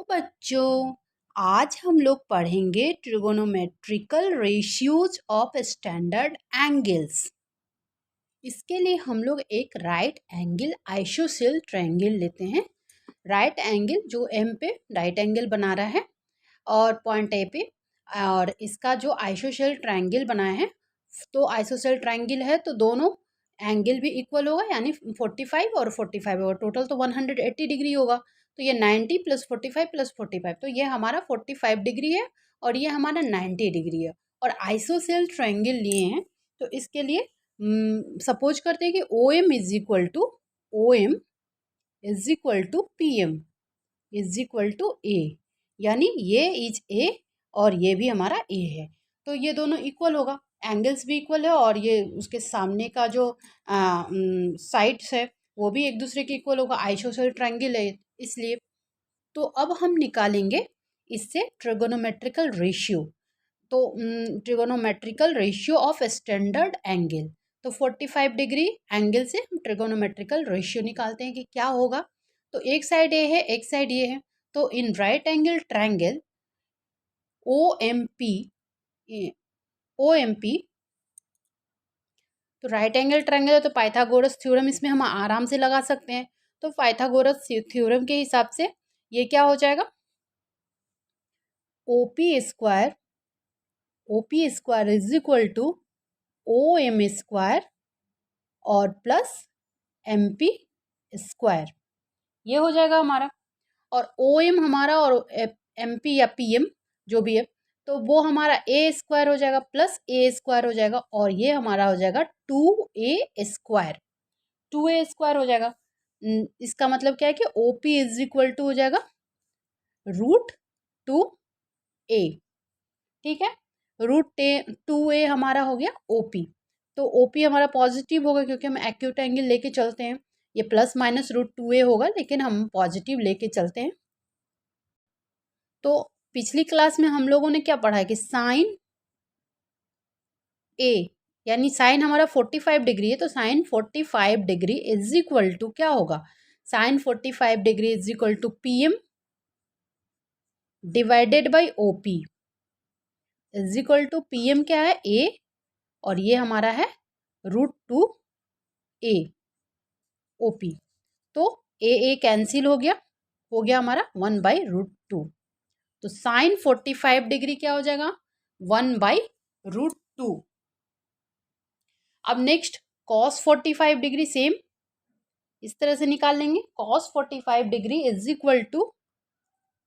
बच्चों, आज हम लोग पढ़ेंगे trigonometrical ratios of standard angles. इसके लिए हम लोग एक राइट एंगल आइसोसेल ट्रायंगल लेते हैं। राइट एंगल जो एम पे राइट एंगल बना रहा है और पॉइंट ए पे, और इसका जो आइसोसेल ट्रायंगल बनाया है, तो आइसोसेल ट्रायंगल है तो दोनों एंगल भी इक्वल होगा, यानी 45 और 45 होगा, टोटल तो 180 डिग्री होगा। तो ये 90 + 45 + 45, तो ये हमारा 45 डिग्री है और ये हमारा 90 डिग्री है। और आइसोसेल ट्रायंगल लिए हैं तो इसके लिए सपोज करते हैं कि O M is equal to P M is equal to A, यानी ये इज ए और ये भी हमारा ए है, तो ये दोनों इक्वल होगा, एंगल्स भी इक्वल है और ये उसके सामने का जो साइड्स है वो भी एक दूसरे के इक्वल होगा, आइसोसेल ट्रायंगल है इसलिए। तो अब हम निकालेंगे इससे ट्रिगोनोमेट्रिकल रेशियो। तो trigonometrical ratio of standard angle, तो 45 डिग्री एंगल से हम ट्रिगोनोमेट्रिकल रेशियो निकालते हैं कि क्या होगा। तो एक साइड ए है, एक साइड ये है, तो in right angle triangle O M P, तो राइट एंगल ट्रायंगल है तो पाइथागोरस थ्योरम इसमें हम आराम से लगा सकते हैं। तो पाइथागोरस थ्योरम के हिसाब से ये क्या हो जाएगा, OP square is equal to O M square और प्लस एम पी स्क्वायर, ये हो जाएगा हमारा। और ओ एम हमारा और एम पी या पी एम जो भी है, तो वो हमारा ए स्क्वायर हो जाएगा प्लस ए स्क्वायर हो जाएगा, और ये हमारा हो जाएगा 2a स्क्वायर हो जाएगा। इसका मतलब क्या है कि O P is equal to हो जाएगा √2a, ठीक है। √2a हमारा हो गया ओपी। तो ओपी हमारा पॉजिटिव होगा क्योंकि हम एक्यूट एंगल लेके चलते हैं, ये प्लस माइनस √2a होगा लेकिन हम पॉजिटिव लेके चलते हैं। तो पिछली क्लास में हम लोगों ने क्या पढ़ा है कि साइन ए, यानी साइन हमारा 45 डिग्री है, तो sine 45 degree is equal to क्या होगा, sine 45 degree is equal to P M divided by O P is equal to P M क्या है ए, और ये हमारा है √2a ओ पी। तो ए कैंसिल हो गया हमारा 1/√2। तो साइन 45 डिग्री क्या हो जाएगा, 1/√2। अब नेक्स्ट कॉस 45 डिग्री, सेम इस तरह से निकाल लेंगे। Cos 45 degree is equal to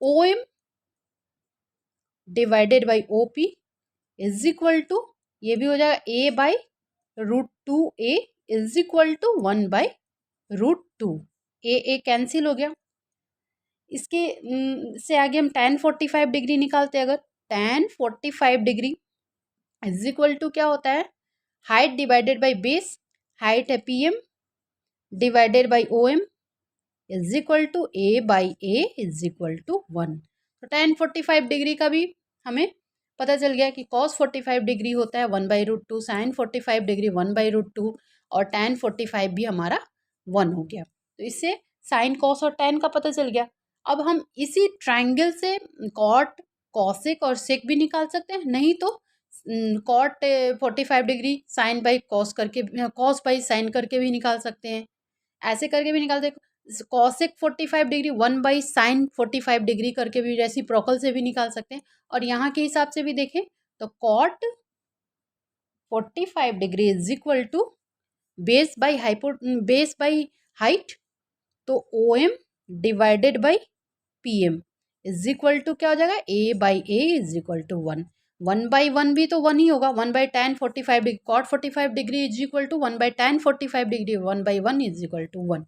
O M divided by O P is equal to, ये भी हो जाएगा a/√2a is equal to 1/√2। A cancel हो गया। इसके से आगे हम tan 45 डिग्री निकालते हैं। अगर tan 45 degree is equal to क्या होता है, height divided by base, height है P M divided by O M is equal to a/a is equal to 1। तो tan 45 डिग्री का भी हमें पता चल गया कि cos 45 डिग्री होता है 1/√2, sin 45 डिग्री 1/√2 और tan 45 भी हमारा 1 हो गया। तो इससे साइन कॉस और tan का पता चल गया। अब हम इसी ट्रायंगल से कॉट, कॉसेक और सेक भी निकाल सकते हैं, नहीं तो cot 45 degree sine by cos करके, कॉस बाई साइन करके भी निकाल सकते हैं, ऐसे करके भी निकाल सकते। कॉसेक 45 डिग्री 1/sin 45 डिग्री करके भी रेसिप्रोकल से भी निकाल सकते हैं। और यहाँ के हिसाब से भी देखें तो cot 45 degree is equal to base by height, तो O M divided by P M is equal to क्या हो जाएगा, a/a इज इक्वल टू 1। 1/1 भी तो 1 ही होगा, 1/tan 45 degree, cot 45 degree is equal to 1/tan 45 degree, 1/1 is equal to 1।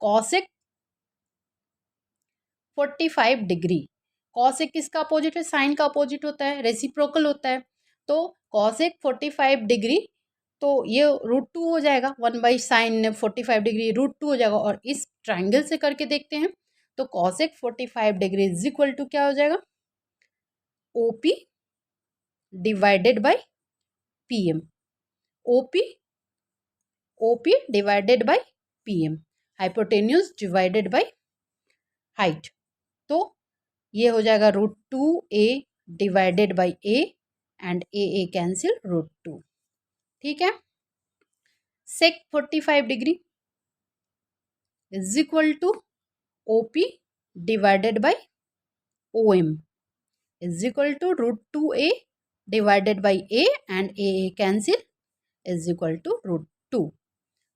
Cosec 45 degree, cosec किसका opposite है, sine का अपोजिट होता है, रेसिप्रोकल होता है। तो कॉसेक 45 डिग्री, तो ये √2 हो जाएगा, 1/sin 45 डिग्री √2 हो जाएगा। और इस ट्रायंगल से करके देखते हैं तो cosec 45 degree is equal to क्या हो जाएगा, OP divided by P M, OP divided by P M, hypotenuse divided by height. तो ये हो जाएगा √2a divided by a and A cancel √2। ठीक है। Sec 45 degree is equal to OP divided by OM is equal to √2a divided by a and A cancel is equal to √2।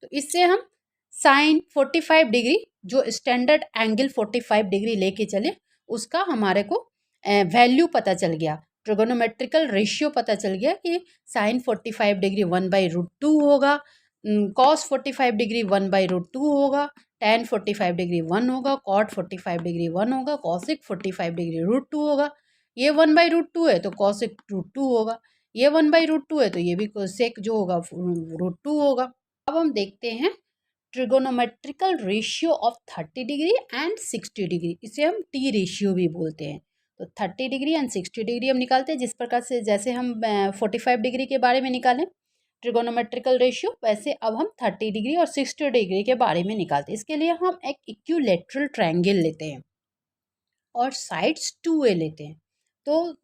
तो इससे हम sine 45 degree जो standard angle 45 degree लेके चले उसका हमारे को वैल्यू पता चल गया, ट्रिगोनोमेट्रिकल रेशियो पता चल गया कि साइन 45 डिग्री 1/√2 होगा, कॉस 45 डिग्री 1/√2 होगा, tan 45 डिग्री 1 होगा, कॉट 45 डिग्री 1 होगा, कॉसिक 45 डिग्री √2 होगा। ये 1/√2 है तो कॉसिक √2 होगा, ये 1/√2 है तो ये भी सेक जो होगा √2 होगा। अब हम देखते हैं trigonometrical ratio of 30 degree and 60 degree, इसे हम टी रेशियो भी बोलते हैं। तो 30 डिग्री एंड 60 डिग्री हम निकालते हैं जिस प्रकार से जैसे हम 45 डिग्री के बारे में निकालें ट्रिगोनोमेट्रिकल रेशियो, वैसे अब हम 30 डिग्री और 60 डिग्री के बारे में निकालते हैं। इसके लिए हम एक इक्विलैटरल ट्रायंगल लेते हैं और साइड्स 2a लेते हैं। तो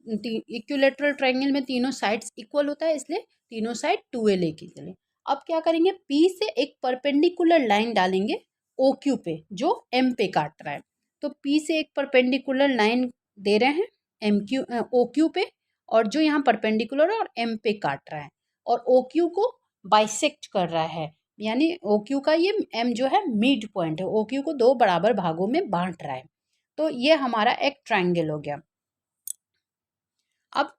इक्विलैटरल ट्रायंगल में तीनों साइड्स इक्वल होता है, इसलिए तीनों साइड 2a लेके चले। अब क्या करेंगे, P से एक परपेंडिकुलर लाइन डालेंगे OQ पे जो M पे काट रहा है। तो P से एक परपेंडिकुलर लाइन दे रहे हैं OQ पे, और जो यहाँ परपेंडिकुलर और M पे काट रहा है और OQ को बाइसेक्ट कर रहा है, यानी OQ का ये M जो है मिड पॉइंट है, OQ को दो बराबर भागों में बांट रहा है। तो ये हमारा एक ट्रायंगल हो गया। अब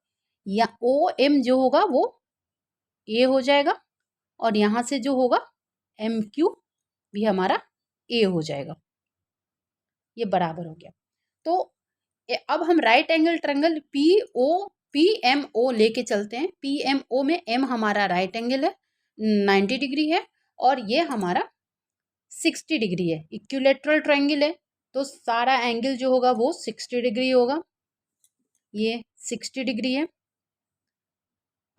या OM जो होगा वो A हो जाएगा और यहाँ से जो होगा MQ भी हमारा A हो जाएगा, ये बराबर हो गया। तो अब हम राइट एंगल ट्रायंगल PMO लेके चलते हैं। PMO में M हमारा राइट एंगल है 90 डिग्री है और ये हमारा 60 डिग्री है, इक्विलैटरल ट्रायंगल है तो सारा एंगल जो होगा वो 60 डिग्री होगा, ये 60 डिग्री है।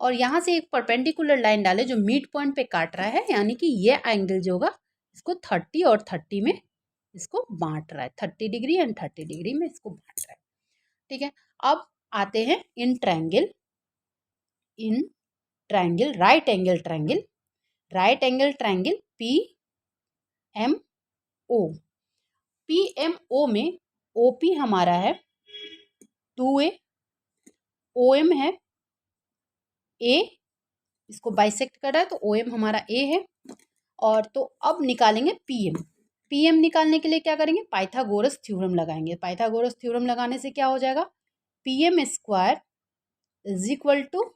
और यहाँ से एक परपेंडिकुलर लाइन डाले जो मिड पॉइंट पे काट रहा है, यानी कि ये एंगल जो होगा इसको 30 और 30 में इसको बांट रहा है, 30 डिग्री एंड 30 डिग्री में इसको बांट रहा है। ठीक है। अब आते हैं in triangle right angle triangle PMO में OP हमारा है 2a, OM है A, इसको बाइसेक्ट कर रहा है तो OM हमारा A है। और तो अब निकालेंगे PM निकालने के लिए क्या करेंगे, पाइथागोरस थ्योरम लगाएंगे। पाइथागोरस थ्योरम लगाने से क्या हो जाएगा, PM square is equal to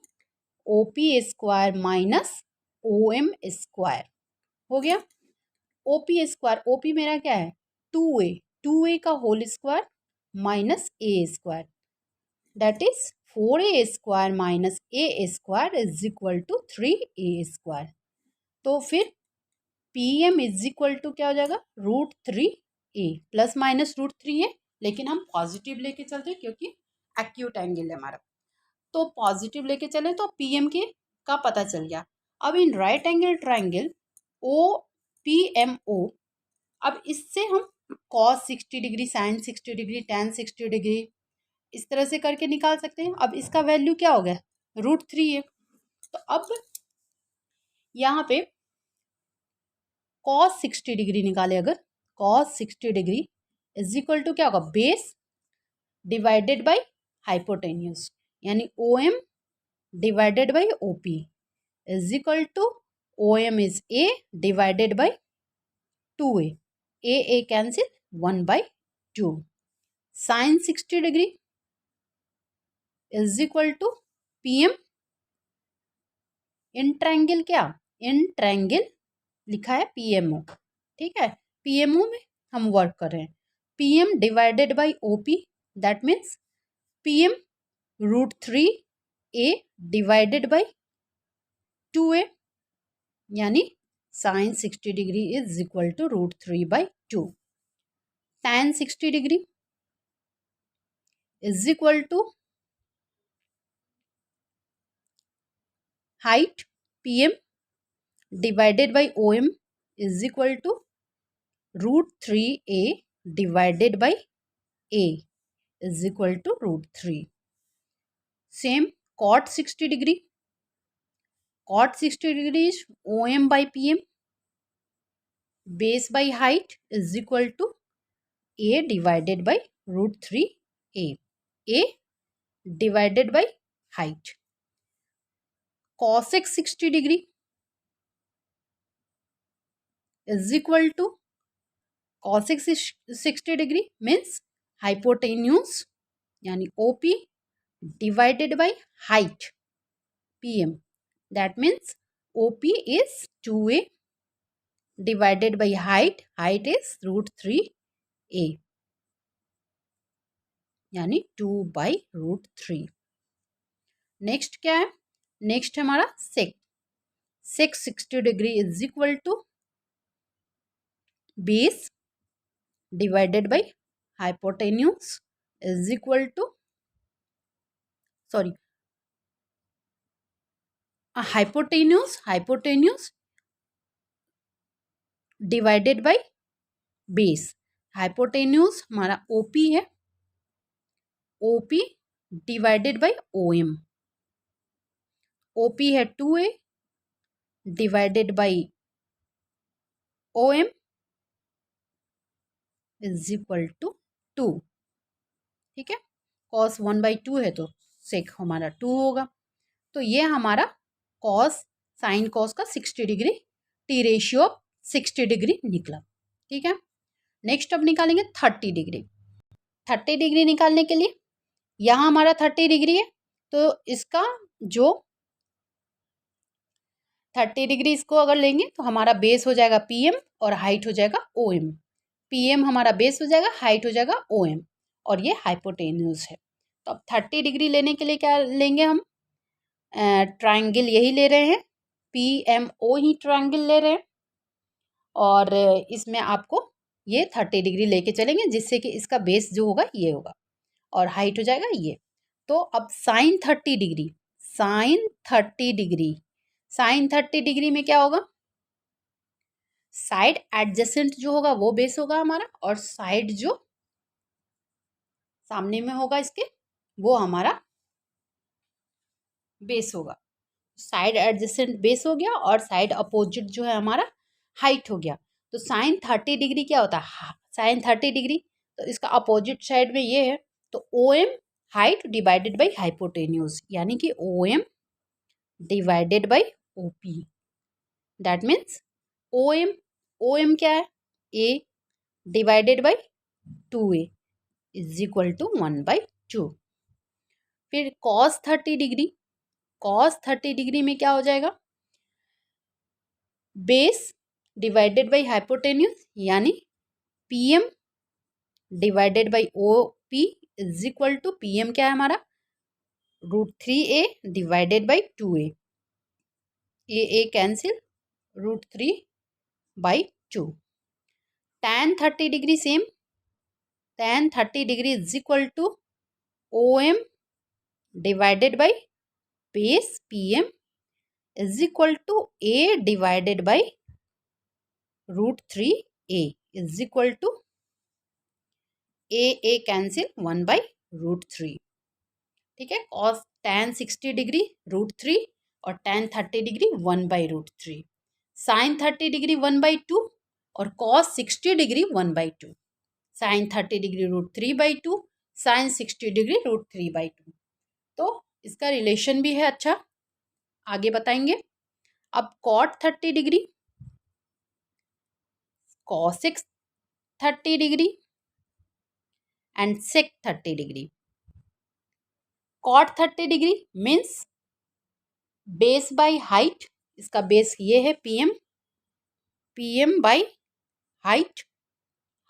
OP square minus OM square हो गया। OP स्क्वायर, OP मेरा क्या है 2a का whole square minus A square, that is 4a square minus A square is equal to 3a square. तो फिर PM is equal to क्या हो जाएगा √3a, प्लस माइनस √3 है लेकिन हम पॉजिटिव लेके चलते हैं क्योंकि एक्यूट एंगल है हमारा, तो पॉजिटिव लेके चले तो PM के का पता चल गया। अब इन राइट एंगल ट्रायंगल OPMO, अब इससे हम cos 60 degree, sin 60 degree, tan 60 degree इस तरह से करके निकाल सकते हैं। अब इसका वैल्यू क्या हो गया √3 है। तो अब यहाँ पे cos 60 डिग्री निकाले, अगर cos 60 degree is equal to क्या होगा बेस डिवाइडेड बाई हाइपोटेन्यूज, यानी OM divided by OP is equal to OM is A divided by 2a, A cancel 1/2, sine 60 degree is equal to PM in triangle, क्या in triangle लिखा है PMO, ठीक है। PMO में हम work कर रहे हैं, PM divided by OP that means PM √3a divided by 2a, यानी sine 60 degree is equal to √3/2, tan 60 degree is equal to height PM divided by OM is equal to √3a divided by A is equal to √3। Same cot 60 degree, cot 60 degree is OM by PM, base by height is equal to A divided by √3A, A divided by height. Cosec 60 degree is equal to cosec 60 degree means hypotenuse यानी OP divided by height PM. That means OP is 2A divided by height, height is √3A यानी 2/√3। Next क्या है, next हमारा sec, sec 60 degree is equal to base divided by hypotenuse is equal to sorry hypotenuse divided by base. Hypotenuse हमारा OP है, OP divided by OM, ओपी है 2A divided by OM is equal to 2। ठीक है, cos 1/2 है तो सेक हमारा 2 होगा। तो ये हमारा cos साइन cos का 60 डिग्री टी रेशियो 60 डिग्री निकला। ठीक है, नेक्स्ट अब निकालेंगे 30 डिग्री। 30 डिग्री निकालने के लिए यहाँ हमारा 30 डिग्री है तो इसका जो 30 डिग्री इसको अगर लेंगे तो हमारा बेस हो जाएगा PM और हाइट हो जाएगा OM। PM हमारा बेस हो जाएगा, हाइट हो जाएगा OM और ये हाइपोटेन्यूज है। तो अब 30 डिग्री लेने के लिए क्या लेंगे हम, ट्रायंगल यही ले रहे हैं, PMO ही ट्रायंगल ले रहे हैं और इसमें आपको ये 30 डिग्री लेके चलेंगे जिससे कि इसका बेस जो होगा ये होगा और हाइट हो जाएगा ये। तो अब sine 30 degree, sine 30 degree, sine 30 degree में क्या होगा, साइड एडजेसेंट जो होगा वो बेस होगा हमारा और साइड जो सामने में होगा इसके वो हमारा बेस होगा। साइड एडजेसेंट बेस हो गया और साइड अपोजिट जो है हमारा हाइट हो गया। तो साइन 30 डिग्री क्या होता है, साइन 30 डिग्री तो इसका अपोजिट साइड में ये है तो OM height divided by hypotenuse यानी कि OM divided by OP। That means OM क्या है, A divided by 2A is equal to 1/2। फिर cos 30 डिग्री, cos 30 डिग्री में क्या हो जाएगा, बेस डिवाइडेड बाय हाइपोटेन्यूज यानी PM divided by OP is equal to PM क्या है हमारा √3A divided by 2A, A cancel √3/2। tan 30 degree same, tan 30 degree is equal to OM divided by base PM is equal to A divided by √3A is equal to A cancel 1/√3। ठीक है, cos tan 60 degree √3 और tan 30 degree 1/√3, sign 30 degree 1/2 और cos 60 degree 1/2, sine 30 degree √3/2, sine 60 degree √3/2। तो इसका relation भी है अच्छा, आगे बताएंगे। अब cot 30 degree, cosec 30 degree and sec 30 degree. cot 30 degree means base by height, इसका बेस ये है PM बाय हाइट,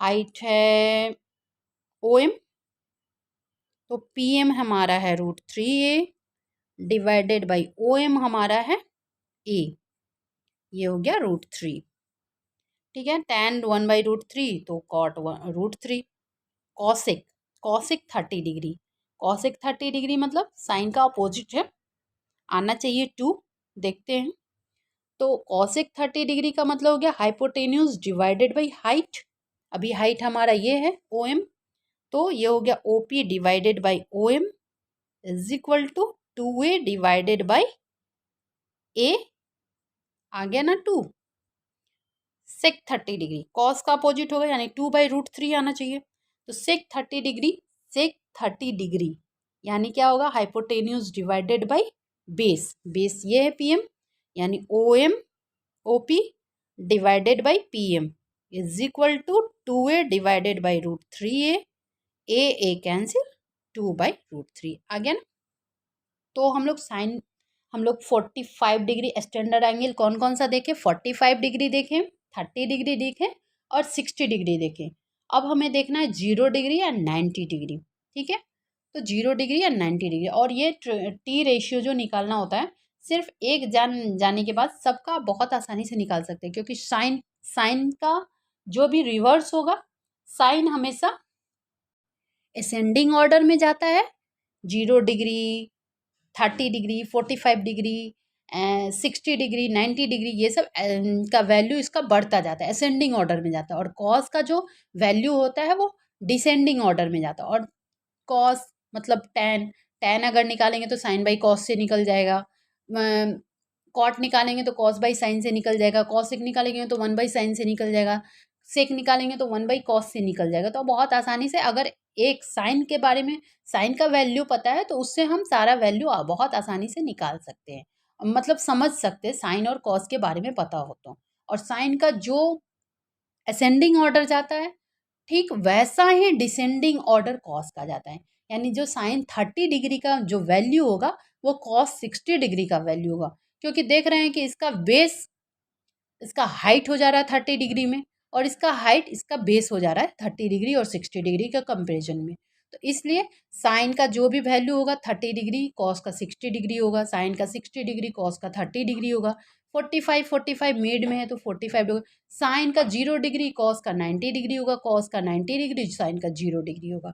हाइट है OM तो PM हमारा है √3A डिवाइडेड बाय OM हमारा है A, ये हो गया √3। ठीक है, tan 1/√3 तो cot √3। Cosec 30 degree, cosec 30 degree मतलब साइन का अपोजिट है, आना चाहिए 2, देखते हैं। तो कॉसेक 30 डिग्री का मतलब हो गया हाइपोटेन्यूज डिवाइडेड बाय हाइट, अभी हाइट हमारा ये है OM तो ये हो गया OP divided by OM is equal to 2A divided by A, आ गया ना 2 सेक 30 डिग्री, कॉस का अपोजिट होगा यानी 2/√3 आना चाहिए। तो सेक 30 डिग्री यानी क्या होगा, hypotenuse divided by base, base ये है PM, यानी OM OP divided by PM is equal to 2A divided by √3A, A cancel 2/√3 आ गया ना। तो हम लोग 45 डिग्री स्टैंडर्ड एंगल कौन कौन सा देखें, 45 डिग्री देखें, 30 डिग्री देखें और 60 डिग्री देखें। अब हमें देखना है 0 डिग्री या 90 डिग्री, ठीक है। तो 0 डिग्री या 90 डिग्री, और ये T रेशियो जो निकालना होता है सिर्फ एक जाने के बाद सबका बहुत आसानी से निकाल सकते हैं, क्योंकि साइन का जो भी रिवर्स होगा, साइन हमेशा असेंडिंग ऑर्डर में जाता है। 0 degree, 30 degree, 45 degree, 60 degree, 90 degree, ये सब का वैल्यू इसका बढ़ता जाता है, असेंडिंग ऑर्डर में जाता है। और कॉस का जो वैल्यू होता है वो डिसेंडिंग ऑर्डर में जाता है। और कॉस मतलब टेन अगर निकालेंगे तो साइन बाई कॉस से निकल जाएगा, कॉट निकालेंगे तो कॉस बाई साइन से निकल जाएगा, कॉसिक निकालेंगे तो 1/sin से निकल जाएगा, सेक निकालेंगे तो 1/cos से निकल जाएगा। तो बहुत आसानी से अगर एक साइन के बारे में, साइन का वैल्यू पता है तो उससे हम सारा वैल्यू बहुत आसानी से निकाल सकते हैं, मतलब समझ सकते हैं, साइन और कॉस के बारे में पता हो तो। और साइन का जो असेंडिंग ऑर्डर जाता है, ठीक वैसा ही डिसेंडिंग ऑर्डर कॉस का जाता है। यानी जो साइन 30 डिग्री का जो वैल्यू होगा वो कॉस 60 डिग्री का वैल्यू होगा, क्योंकि देख रहे हैं कि इसका बेस, इसका हाइट हो जा रहा है 30 डिग्री में, और इसका हाइट इसका बेस हो जा रहा है 30 डिग्री और 60 डिग्री का कंपेरिजन में। तो इसलिए साइन का जो भी वैल्यू होगा 30 डिग्री, कॉस का 60 डिग्री होगा, साइन का 60 डिग्री, कॉस का 30 डिग्री होगा। 45 मिड में है तो 45 डिग्री, साइन का 0 डिग्री, कॉस का 90 डिग्री होगा, कॉस का 90 डिग्री, साइन का 0 डिग्री होगा।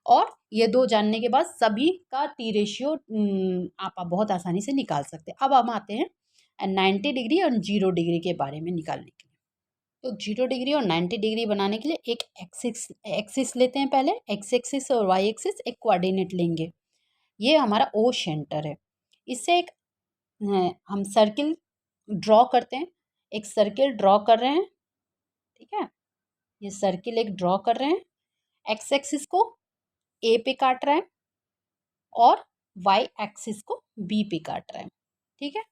और ये दो जानने के बाद सभी का टी रेशियो आप बहुत आसानी से निकाल सकते हैं। अब हम आते हैं 90 डिग्री और 0 डिग्री के बारे में निकालने के लिए। तो 0 डिग्री और 90 डिग्री बनाने के लिए एक एक्सिस लेते हैं। पहले एक्स एक्सिस और वाई एक्सिस एक कोऑर्डिनेट लेंगे। ये हमारा ओ सेंटर है। इससे एक हम सर्किल ड्रॉ करते हैं। एक सर्किल ड्रॉ कर रहे हैं, ठीक है। ये सर्किल एक ड्रॉ कर रहे हैं। एक्स एक्सिस को ए पे काट रहा है और वाई एक्सिस को बी पे काट रहा है, ठीक है।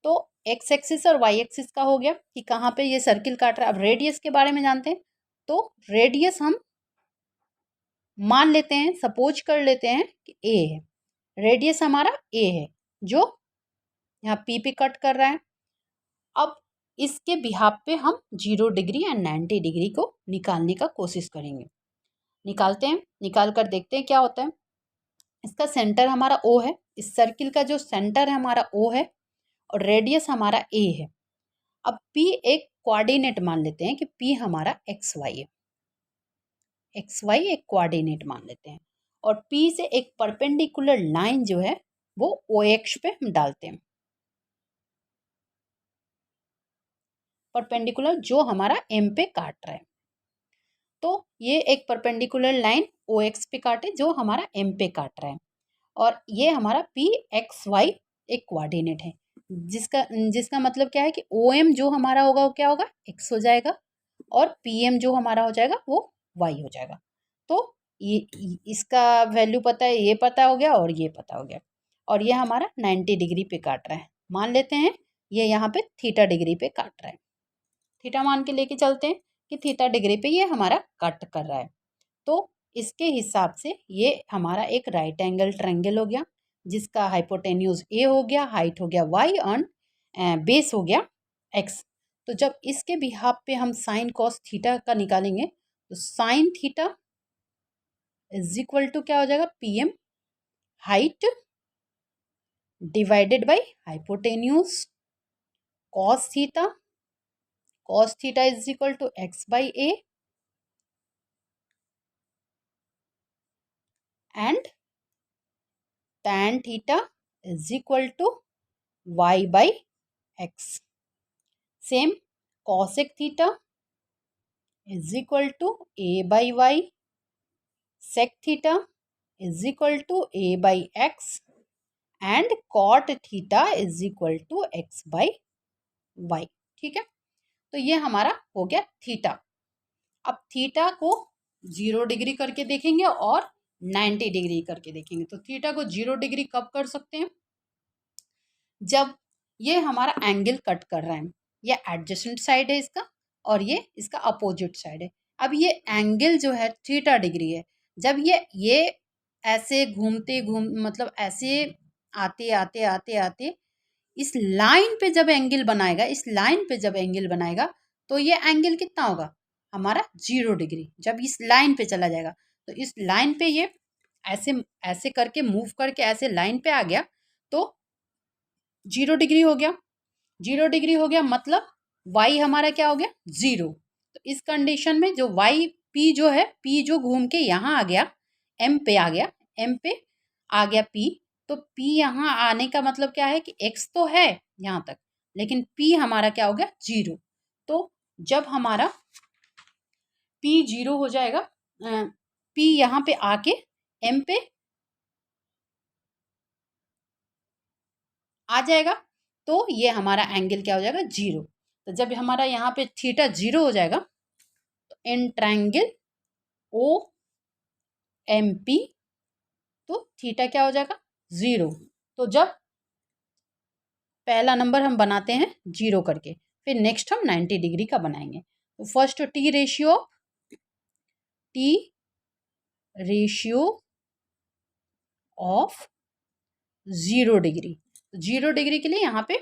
तो एक्स एक्सिस और वाई एक्सिस का हो गया कि कहाँ पे ये सर्किल काट रहा है। अब रेडियस के बारे में जानते हैं। तो रेडियस हम मान लेते हैं, सपोज कर लेते हैं कि ए है, रेडियस हमारा ए है जो यहाँ पी पे कट कर रहा है। अब इसके बिहाफ पे हम 0 डिग्री एंड 90 डिग्री को निकालने का कोशिश करेंगे। निकालते हैं, निकाल कर देखते हैं क्या होता है। इसका सेंटर हमारा ओ है, इस सर्किल का जो सेंटर है हमारा ओ है और रेडियस हमारा ए है। अब P एक कोऑर्डिनेट मान लेते हैं कि P हमारा एक्स वाई है, एक्स वाई एक कोऑर्डिनेट मान लेते हैं। और P से एक परपेंडिकुलर लाइन जो है वो OX पे हम डालते हैं, परपेंडिकुलर जो हमारा M पे काट रहा है। तो ये एक परपेंडिकुलर लाइन OX पे काटे जो हमारा M पे काट रहा है, और ये हमारा पी एक्स वाई एक कोऑर्डिनेट है, जिसका जिसका मतलब क्या है कि OM जो हमारा होगा वो क्या होगा, एक्स हो जाएगा, और PM जो हमारा हो जाएगा वो वाई हो जाएगा। तो ये इसका वैल्यू पता है, ये पता हो गया और ये पता हो गया। और ये हमारा 90 डिग्री पे काट रहा है, मान लेते हैं ये यहाँ पे थीटा डिग्री पे काट रहा है। थीटा मान के लेके चलते हैं कि थीटा डिग्री पे ये हमारा कट कर रहा है। तो इसके हिसाब से ये हमारा एक राइट एंगल ट्रायंगल हो गया, जिसका हाइपोटेन्यूज ए हो गया, हाइट हो गया वाई और बेस हो गया एक्स। तो जब इसके बिहाफ पे हम साइन कॉस थीटा का निकालेंगे तो sine theta is equal to क्या हो जाएगा, PM height divided by hypotenuse cos theta, cos theta is equal to x by a and tan theta is equal to y by x. Same cosec theta is equal to a by y, sec theta is equal to a by x and cot theta is equal to x by y. ठीक है, तो ये हमारा हो गया theta. अब theta को 0 degree करके देखेंगे और 90 डिग्री करके देखेंगे। तो थीटा को 0 डिग्री कब कर सकते हैं? जब ये हमारा एंगल कट कर रहा है, ये एडजेसेंट साइड है इसका और ये इसका अपोजिट साइड है। अब ये एंगल जो है थीटा डिग्री है। जब ये ऐसे घूमते मतलब ऐसे आते आते आते आते इस लाइन पे जब एंगल बनाएगा, इस लाइन पे जब एंगल बनाएगा तो ये एंगल कितना होगा हमारा 0 डिग्री। जब इस लाइन पे चला जाएगा तो इस लाइन पे ये ऐसे ऐसे करके मूव करके ऐसे लाइन पे आ गया तो 0 डिग्री हो गया। 0 डिग्री हो गया मतलब y हमारा क्या हो गया 0। तो इस कंडीशन में जो y p जो है, p जो घूम के यहाँ आ गया m पे आ गया, m पे आ गया p, तो p यहाँ आने का मतलब क्या है कि x तो है यहाँ तक लेकिन p हमारा क्या हो गया 0। तो जब हमारा p 0 हो जाएगा, p यहाँ पे आके m पे आ जाएगा तो ये हमारा एंगल क्या हो जाएगा 0। तो जब हमारा यहाँ पे थीटा 0 हो जाएगा तो in triangle O M P तो थीटा क्या हो जाएगा 0। तो जब पहला नंबर हम बनाते हैं 0 करके, फिर नेक्स्ट हम 90 डिग्री का बनाएंगे। तो first T ratio of 0 degree. 0 degree के लिए यहाँ पे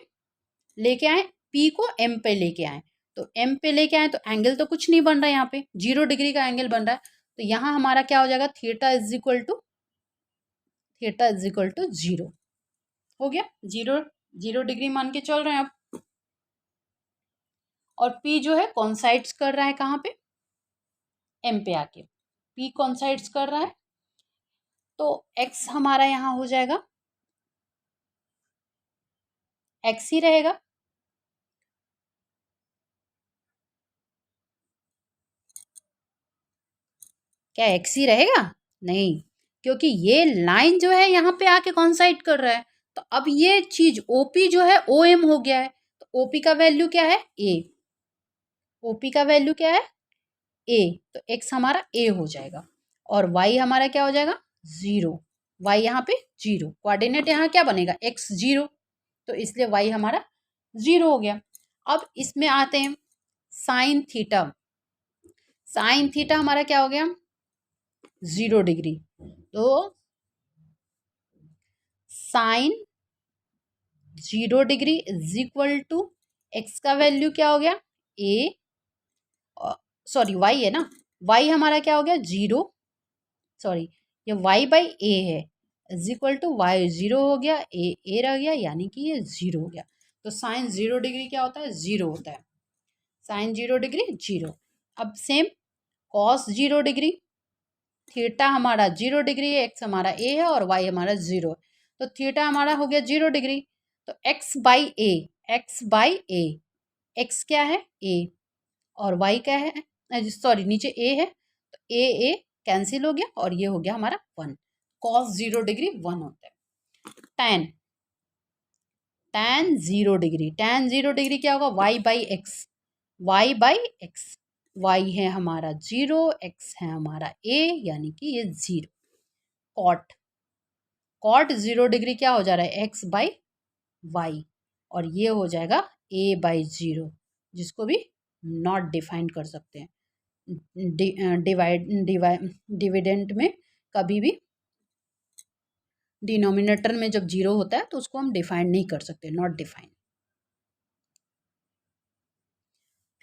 लेके आए P को M पे लेके आए, तो M पे लेके आए तो एंगल तो कुछ नहीं बन रहा है, यहाँ पे 0 डिग्री का एंगल बन रहा है। तो यहाँ हमारा क्या हो जाएगा थीटा इज इक्वल टू 0 हो गया। 0 डिग्री मान के चल रहे हैं अब। और P जो है कॉन्साइड्स कर रहा है कहाँ पे M पे आके, P कॉन्साइड्स कर रहा है तो X हमारा यहाँ हो जाएगा X ही रहेगा। क्या एक्स ही रहेगा? नहीं, क्योंकि ये लाइन जो है यहाँ पे आके कॉन्साइड कर रहा है तो अब ये चीज ओपी जो है ओ एम हो गया है। तो ओपी का वैल्यू क्या है ए, ओपी का वैल्यू क्या है ए, तो एक्स हमारा ए हो जाएगा और वाई हमारा क्या हो जाएगा 0। वाई यहाँ पे 0, कोऑर्डिनेट यहाँ क्या बनेगा एक्स 0, तो इसलिए वाई हमारा 0 हो गया। अब इसमें आते हैं साइन थीटा। साइन थीटा हमारा क्या हो गया 0 डिग्री। तो sine 0 degree is equal to x का वैल्यू क्या हो गया ए, सॉरी वाई है ना, वाई हमारा क्या हो गया 0, सॉरी ये वाई बाई ए है इज इक्वल टू वाई 0 हो गया, ए रह गया यानी कि ये 0 हो गया। तो साइन 0 डिग्री क्या होता है 0 होता है, साइन 0 डिग्री 0। अब सेम कॉस 0 डिग्री, थीटा हमारा 0 डिग्री है, एक्स हमारा ए है और वाई हमारा 0 है, तो थीटा हमारा हो गया 0 डिग्री। तो x by A, x by A, x क्या है ए और वाई क्या है, सॉरी नीचे ए है तो ए कैंसिल हो गया और ये हो गया हमारा 1। कॉस 0 डिग्री 1 होता है। Tan, tan 0 degree, tan 0 degree क्या होगा y by x, y by x, y है हमारा 0, एक्स है हमारा ए यानी कि ये 0। कॉट, कॉट 0 डिग्री क्या हो जा रहा है एक्स बाई वाई और ये हो जाएगा ए बाई 0, जिसको भी नॉट डिफाइन कर सकते हैं। डिविडेंड में कभी भी डिनोमिनेटर में जब 0 होता है तो उसको हम डिफाइन नहीं कर सकते, नॉट डिफाइन।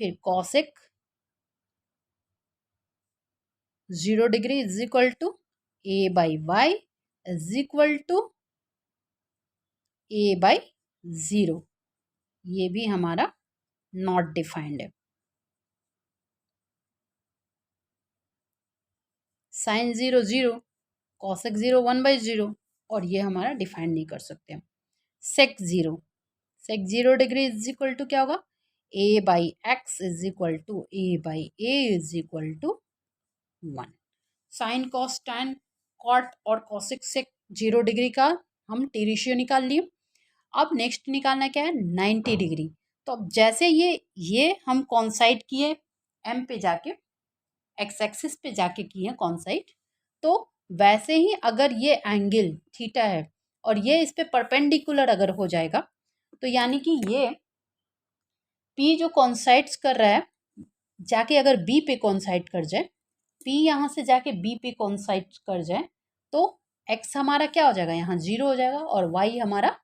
फिर cosec 0 degree is equal to A by y is equal to A by 0, ये भी हमारा नॉट डिफाइंड है। साइन 0 0, कॉसेक 0 1 बाई 0 और ये हमारा डिफाइन नहीं कर सकते हम। Sec 0, sec 0 degree is equal to क्या होगा a by x is equal to A by A is equal to 1। Sine cos tan cot और कॉसिक सेक 0 डिग्री का हम टी रेशियो निकाल लिए। अब नेक्स्ट निकालना क्या है, 90 डिग्री। तो अब जैसे ये हम कॉन्साइड किए एम पे जाके, एक्स एक्सिस पे जाके किए कॉन्साइड, तो वैसे ही अगर ये एंगल थीटा है और ये इस पे परपेंडिकुलर अगर हो जाएगा, तो यानी कि ये पी जो कॉन्साइड्स कर रहा है जाके अगर बी पे कॉन्साइड कर जाए, पी यहाँ से जाके बी पे कॉन्साइड कर जाए, तो एक्स हमारा क्या हो जाएगा, यहाँ 0 हो जाएगा और वाई हमारा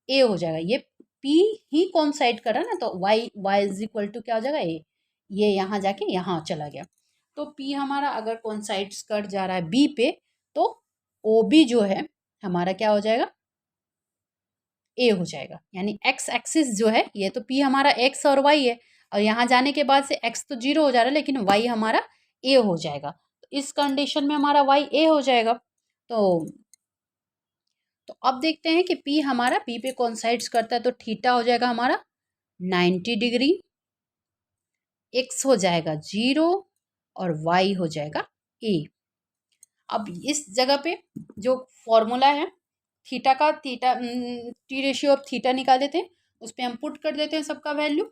ए हो जाएगा। ये पी ही कॉन्साइड कर रहा है ना, तो y y is equal to क्या हो जाएगा, ए। ये यहाँ जाके यहाँ चला गया, तो पी हमारा अगर कॉन्साइड्स कर जा रहा है बी पे, तो ओ बी जो है हमारा क्या हो जाएगा, ए हो जाएगा। यानी एक्स एक्सिस जो है, ये तो पी हमारा एक्स और वाई है, और यहाँ जाने के बाद से एक्स तो 0 हो जा रहा है, लेकिन वाई हमारा ए हो जाएगा। तो इस कंडीशन में हमारा वाई ए हो जाएगा। तो अब देखते हैं कि पी हमारा पी पे कॉन्साइड्स करता है, तो थीटा हो जाएगा हमारा 90 डिग्री, एक्स हो जाएगा 0 और वाई हो जाएगा ए। अब इस जगह पे जो फॉर्मूला है थीटा का, theta T ratio of theta निकाल देते हैं, उस पर हम पुट कर देते हैं सबका वैल्यू।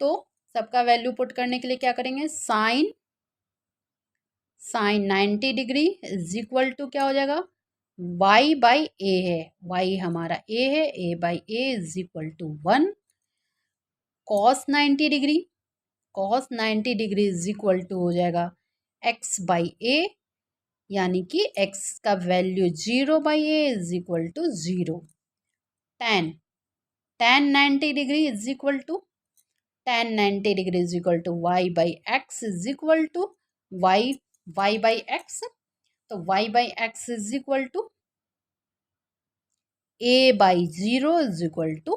तो सबका वैल्यू पुट करने के लिए क्या करेंगे, sine 90 degree is equal to क्या हो जाएगा, y बाई ए है, y हमारा a है, a by A is equal to 1, cos 90 degree, cos 90 degree is equal to हो जाएगा x बाई ए, यानी कि x का वैल्यू 0 by A is equal to 0। tan 90 degree is equal to, tan 90 degree is equal to y by x is equal to y by x, तो y by x is equal to a by 0 is equal to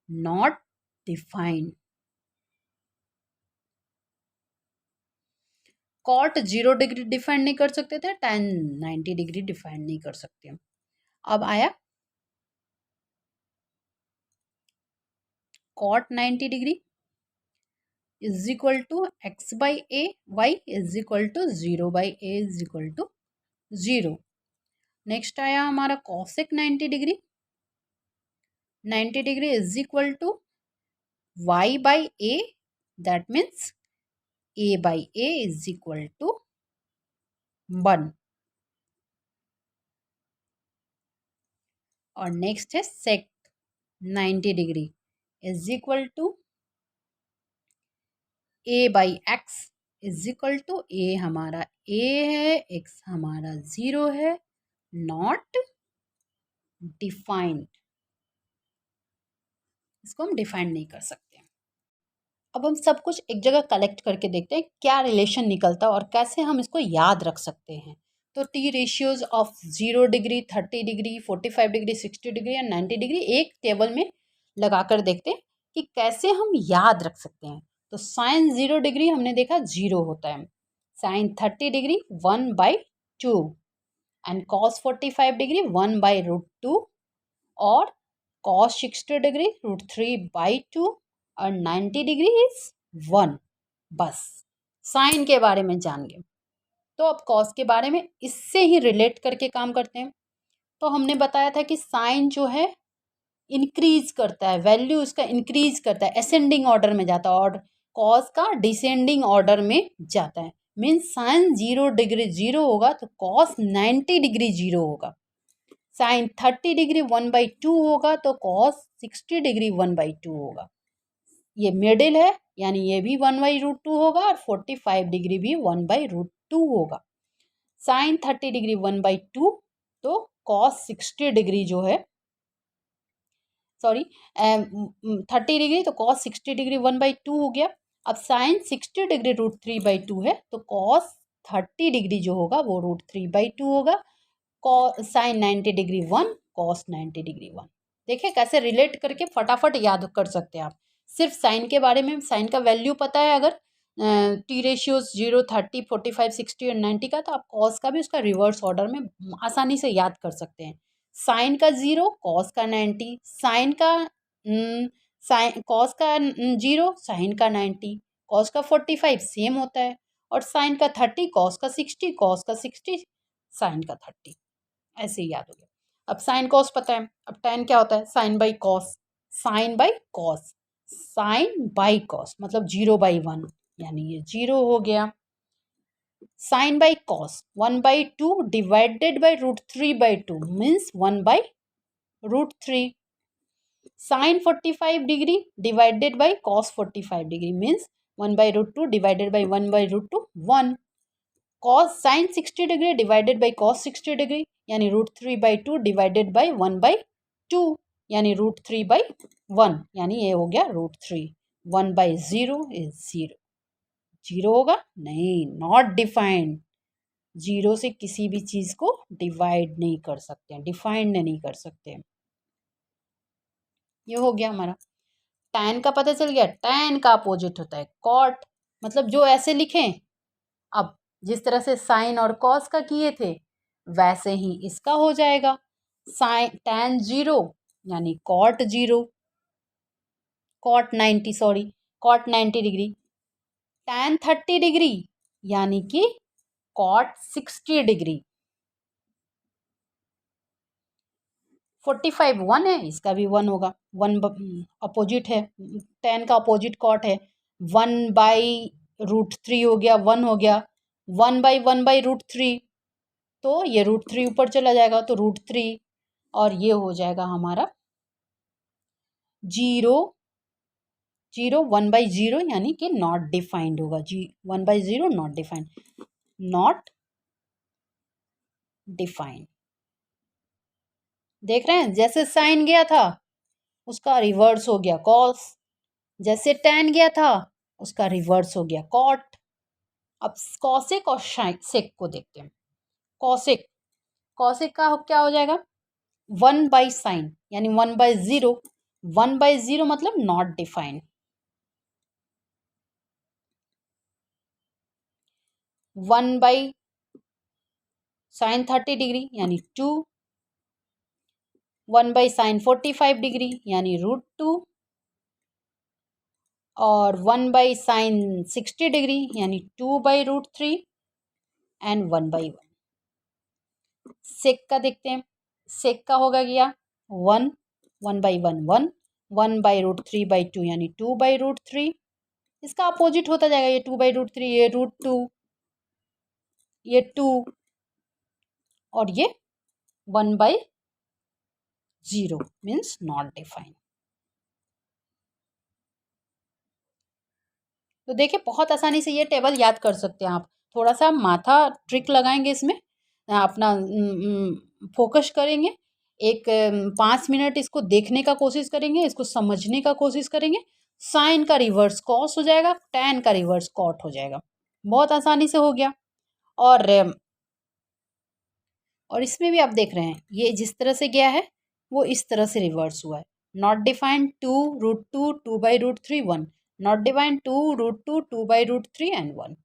not defined. Cot 0 degree defined नहीं कर सकते थे, tan 90 degree defined नहीं कर सकते। अब आया cot 90 degree is equal to x by A, Y is equal to 0 by A is equal to 0। Next आया हमारा cosec 90 degree, 90 degree is equal to Y by A, that means A by A is equal to 1। और next है sec 90 degree is equal to A by x is equal to, A हमारा A है, x हमारा 0 है, not defined, इसको हम defined नहीं कर सकते। अब हम सब कुछ एक जगह कलेक्ट करके देखते हैं क्या रिलेशन निकलता है और कैसे हम इसको याद रख सकते हैं। तो T ratios of 0 degree, 30 degree, 45 degree, 60 degree and 90 degree एक टेबल में लगाकर देखते हैं कि कैसे हम याद रख सकते हैं। तो साइन 0 डिग्री हमने देखा 0 होता है, sine 30 degree 1/2 and cos 45 degree 1/√2 और कॉस 60 डिग्री √3/2 और 90 डिग्री इज 1। बस साइन के बारे में जान गए। तो अब कॉस के बारे में इससे ही रिलेट करके काम करते हैं। तो हमने बताया था कि साइन जो है इंक्रीज करता है, वैल्यू उसका इंक्रीज करता है, असेंडिंग ऑर्डर में जाता है, और कॉस का डिसेंडिंग ऑर्डर में जाता है। मीन्स साइन 0 डिग्री 0 होगा तो कॉस 90 डिग्री 0 होगा, साइन 30 डिग्री 1/2 होगा तो कॉस 60 डिग्री 1/2 होगा। ये मिडिल है, यानी ये भी 1/√2 होगा और 45 डिग्री भी 1/√2 होगा। साइन 30 डिग्री 1/2 तो कॉस 60 डिग्री जो है, सॉरी 30 डिग्री तो कॉस 60 डिग्री 1/2 हो गया। अब साइन 60 डिग्री √3/2 है तो कॉस 30 डिग्री जो होगा वो √3/2 होगा। Sine 90 degree 1, cos 90 degree 1। देखिए कैसे रिलेट करके फटाफट याद कर सकते हैं आप। सिर्फ साइन के बारे में, साइन का वैल्यू पता है अगर टी रेशियोज 0, 30, 45, 60 और 90 का, तो आप कॉस का भी उसका रिवर्स ऑर्डर में आसानी से याद कर सकते हैं। साइन का 0, कॉस का 90, साइन का साइन कॉस का 0, साइन का 90, कॉस का 45 सेम होता है, और साइन का 30, कॉस का 60, कॉस का 60, साइन का 30, ऐसे ही याद हो गया। अब साइन कॉस पता है, अब tan क्या होता है, sine by cos, sine by cos, sine by cos मतलब 0/1, यानी ये 0 हो गया। Sine by cos 1/2 divided by √3/2 means 1/√3। Sine 45 degree divided by cos 45 degree means 1/√2 divided by 1/√2 1। Cos sine 60 degree divided by cos 60 degree यानी √3/2 divided by 1/2 यानी √3/1, यानी ये हो गया √3। 1/0 इज 0। 0 होगा नहीं, नॉट डिफाइंड। 0 से किसी भी चीज को डिवाइड नहीं कर सकते हैं, डिफाइंड नहीं कर सकते हैं। ये हो गया हमारा। tan का पता चल गया, tan का अपोजिट होता है cot, मतलब जो ऐसे लिखें, अब जिस तरह से साइन और कॉस का किए थे वैसे ही इसका हो जाएगा। साइन tan 0 यानी cot 0, cot 90 sorry cot 90 degree, tan 30 degree यानी कि cot 60 डिग्री। 45 1 है, इसका भी 1 होगा, 1 अपोजिट है, tan का अपोजिट cot है, 1/√3 हो गया, 1 हो गया, 1/1/√3, तो ये √3 ऊपर चला जाएगा तो √3, और ये हो जाएगा हमारा 0 0 1/0 यानी कि नॉट डिफाइंड होगा। 1/0 नॉट डिफाइंड, नॉट डिफाइंड। देख रहे हैं, जैसे साइन गया था उसका रिवर्स हो गया कॉस, जैसे tan गया था उसका रिवर्स हो गया कॉट। अब कॉसेक और सेक को देखते हैं। कॉसेक, कॉसेक का क्या हो जाएगा, 1/sin यानी 1/0, 1/0 मतलब नॉट डिफाइंड। 1/sin 30 डिग्री यानी 2, 1/sin 45 डिग्री यानी √2, और 1/sin 60 डिग्री यानी 2/√3 एंड 1/1। सेक का देखते हैं, सेक का होगा क्या 1, 1/1 1, 1/√3/2 यानी 2/√3, इसका अपोजिट होता जाएगा, ये 2/√3, ये √2, ये 2, और ये 1/0 मीन्स नॉट डिफाइंड। तो देखिए बहुत आसानी से ये टेबल याद कर सकते हैं आप। थोड़ा सा माथा ट्रिक लगाएंगे इसमें, अपना फोकस करेंगे, एक 5 मिनट इसको देखने का कोशिश करेंगे, इसको समझने का कोशिश करेंगे। साइन का रिवर्स कॉस हो जाएगा, tan का रिवर्स कॉट हो जाएगा, बहुत आसानी से हो गया। और इसमें भी आप देख रहे हैं ये जिस तरह से गया है वो इस तरह से रिवर्स हुआ है। Not defined 2√2 2/√3 1, not defined 2√2 2/√3 and 1,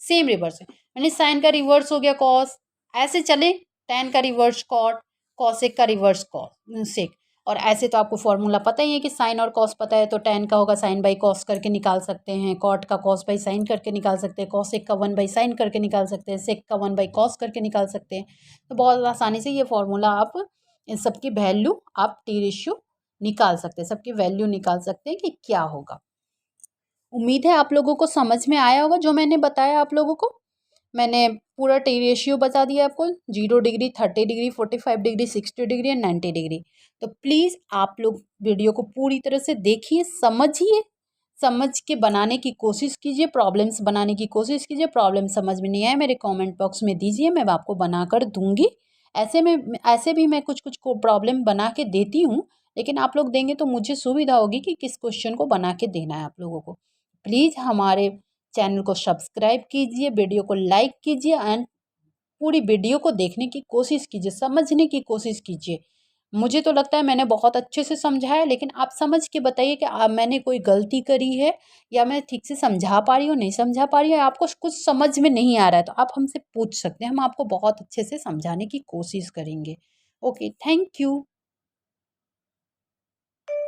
same reverse है, यानी साइन का रिवर्स हो गया कॉस, ऐसे चले, tan का रिवर्स कॉट, कॉसेक का रिवर्स कॉस सेक। और ऐसे तो आपको फॉर्मूला पता ही है कि साइन और कॉस पता है तो tan का होगा साइन बाई कॉस करके निकाल सकते हैं, कॉट का कॉस बाई साइन करके निकाल सकते हैं, कॉसेक का 1/sin करके निकाल सकते हैं, सेक का 1/cos करके निकाल सकते हैं। तो बहुत आसानी से ये फॉर्मूला आप इन सबकी वैल्यू, आप टी रेशियो निकाल सकते हैं, सबकी वैल्यू निकाल सकते हैं कि क्या होगा। उम्मीद है आप लोगों को समझ में आया होगा जो मैंने बताया आप लोगों को। मैंने पूरा टी रेशियो बता दिया आपको, 0 degree 30 degree 45 degree 60 degree and 90 degree. तो प्लीज़ आप लोग वीडियो को पूरी तरह से देखिए, समझिए, समझ के बनाने की कोशिश कीजिए, प्रॉब्लम्स बनाने की कोशिश कीजिए। प्रॉब्लम समझ में नहीं आए मेरे कमेंट बॉक्स में दीजिए, मैं आपको बना कर दूंगी। ऐसे भी मैं कुछ कुछ को प्रॉब्लम बना के देती हूँ, लेकिन आप लोग देंगे तो मुझे सुविधा होगी कि किस क्वेश्चन को बना के देना है आप लोगों को। प्लीज़ हमारे चैनल को सब्सक्राइब कीजिए, वीडियो को लाइक कीजिए एंड पूरी वीडियो को देखने की कोशिश कीजिए, समझने की कोशिश कीजिए। मुझे तो लगता है मैंने बहुत अच्छे से समझाया, लेकिन आप समझ के बताइए कि मैंने कोई गलती करी है या मैं ठीक से समझा पा रही हूँ, नहीं समझा पा रही हूँ, आपको कुछ समझ में नहीं आ रहा है तो आप हमसे पूछ सकते हैं, हम आपको बहुत अच्छे से समझाने की कोशिश करेंगे। Okay, thank you.